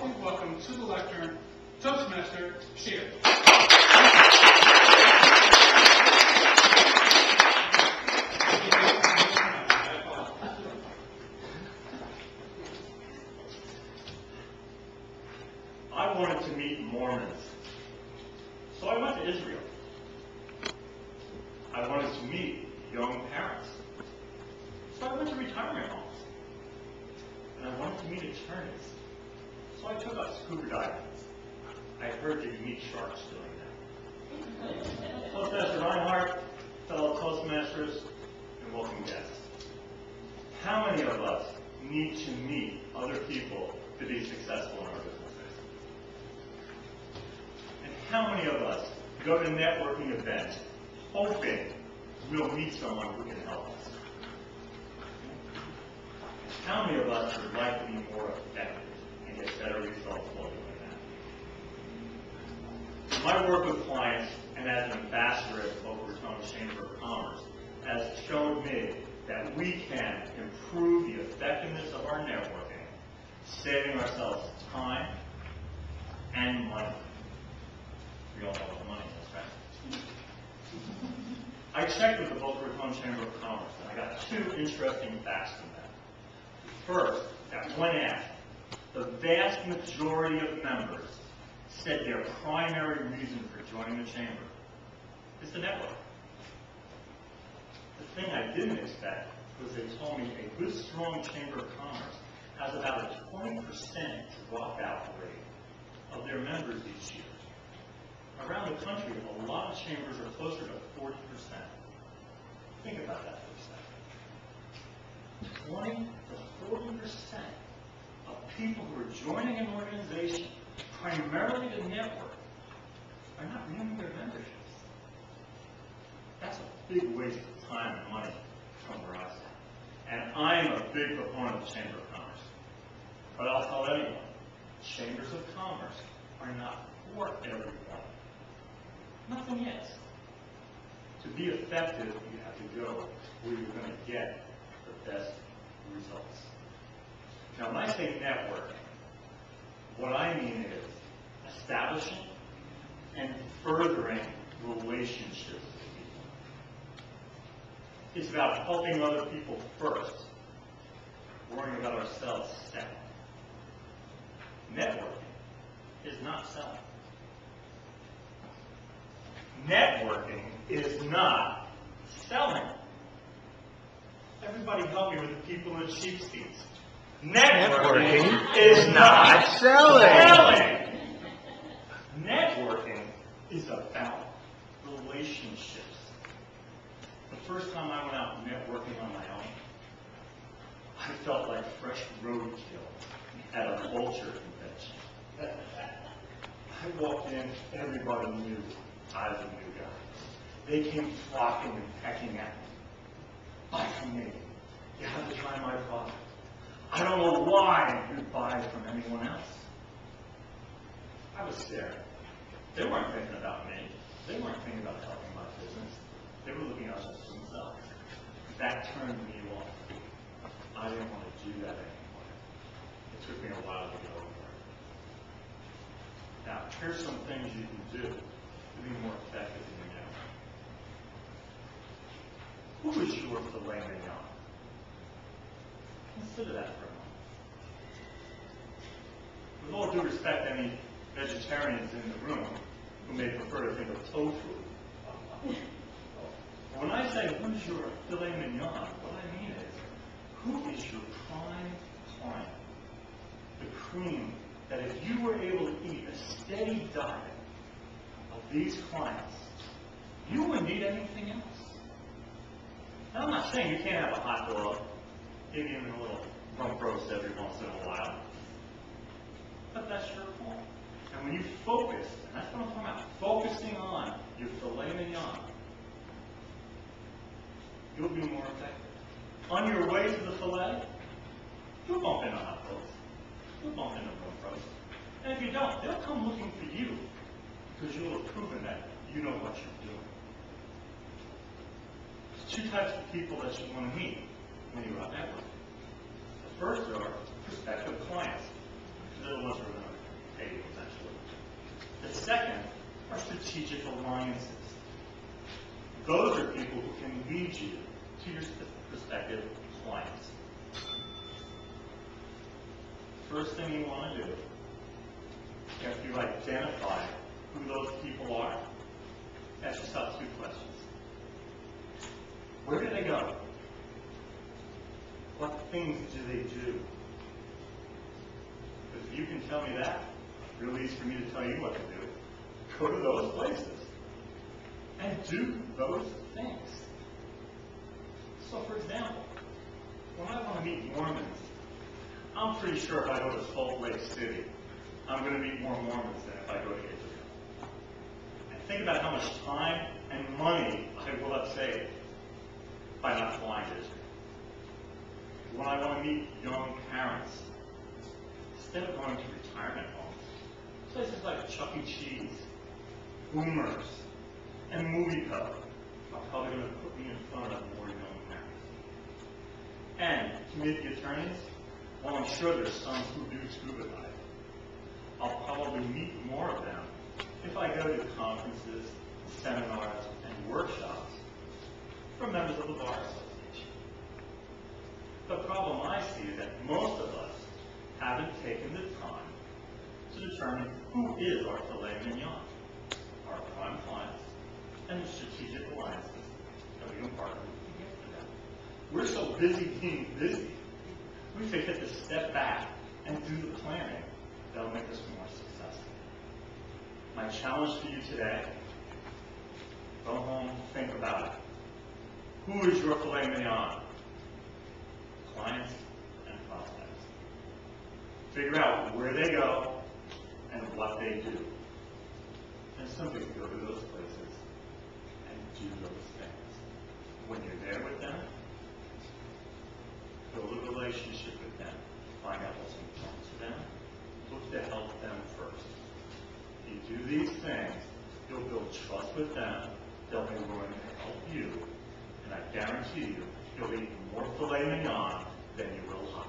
heartily welcome to the lectern, Toastmaster Schneyer. I wanted to meet Mormons, so I went to Israel. I wanted to meet young parents, so I went to retirement homes. And I wanted to meet attorneys, so I took up scuba diving. I heard that you meet sharks doing that. Toastmaster Reinhardt, fellow Toastmasters, and welcome guests. How many of us need to meet other people to be successful in our businesses? And how many of us go to networking events hoping we'll meet someone who can help us? How many of us would like to be more effective and get better results while doing that? My work with clients and as an ambassador at the Boca Raton Chamber of Commerce has shown me that we can improve the effectiveness of our networking, saving ourselves time and money. We all know what money is, right? I checked with the Boca Raton Chamber of Commerce, and I got two interesting facts from that. First, that when asked, the vast majority of members said their primary reason for joining the chamber is the network. The thing I didn't expect was they told me a good, strong Chamber of Commerce has about a 20% dropout rate of their members each year. Around the country, a lot of chambers are closer to 40%. Think about that for a second. 20 to 40% of people who are joining an organization primarily to network are not renewing their memberships. That's a big waste of time and money from where I sit. And I'm a big proponent of the Chamber of Commerce. But I'll tell anyone, chambers of commerce are not for everyone. Nothing is. To be effective, you have to go where you're going to get the best results. Now, when I say networking, what I mean is establishing and furthering relationships with people. It's about helping other people first, worrying about ourselves second. Networking is not selling. Networking is not selling. Everybody help me with the people in sheepskins. Networking is not selling. Networking is about relationships. The first time I went out networking on my own, I felt like fresh roadkill at a culture convention. I walked in, everybody knew I was a new guy. They came flocking and pecking at me. Buy from me. You have to try my product. I don't know why you'd buy from anyone else. I was scared. They weren't thinking about me. They weren't thinking about helping my business. They were looking out just for themselves. That turned me off. I didn't want to do that anymore. It took me a while to get over it. Now, here's some things you can do to be more effective in your network. Who is your filet mignon? Consider that for a moment. With all due respect to any vegetarians in the room who may prefer to think of tofu, when I say who's your filet mignon, what I mean is, who is your prime client? The cream that if you were able to eat a steady diet of these clients, you wouldn't need anything else. Now, I'm not saying you can't have a hot dog, maybe even a little rump roast every once in a while, but that's your call. And when you focus, and that's what I'm talking about, focusing on your filet mignon, you'll be more effective. On your way to the filet, you'll bump into hot dogs. You'll bump into rump roast. And if you don't, they'll come looking for you because you'll have proven that you know what you're doing. There's two types of people that you want to meet when you're out networking. The first are prospective clients. They're the ones who are going to second are strategic alliances. Those are people who can lead you to your prospective clients. First thing you want to do, after you've identified who those people are, ask yourself two questions. Where do they go? What things do they do? Because if you can tell me that, it really easy for me to tell you what to do. Go to those places and do those things. So for example, when I want to meet Mormons, I'm pretty sure if I go to Salt Lake City, I'm going to meet more Mormons than if I go to Israel. And think about how much time and money I will have saved by not flying to Israel. When I want to meet young parents, instead of going to retirement homes, places like Chuck E. Cheese, Boomers, and Movie Pub are probably going to put me in front of more young parents. And to meet the attorneys, well, I'm sure there's some who do scuba diving. I'll probably meet more of them if I go to conferences, seminars, and workshops from members of the Bar Association. The problem I see is that most of us haven't taken the time to determine who is our filet mignon, our prime clients, and the strategic alliances that we can partner with to get to them. We're so busy being busy, we forget to step back and do the planning that'll make us more successful. My challenge to you today, go home, think about it. Who is your filet mignon? Clients and prospects. Figure out where they go and what they do. And simply go to those places and do those things. When you're there with them, build a relationship with them. Find out what's important to them. Look to help them first. If you do these things, you'll build trust with them. They'll be willing to help you. And I guarantee you, you'll eat more filet mignon than you will hot.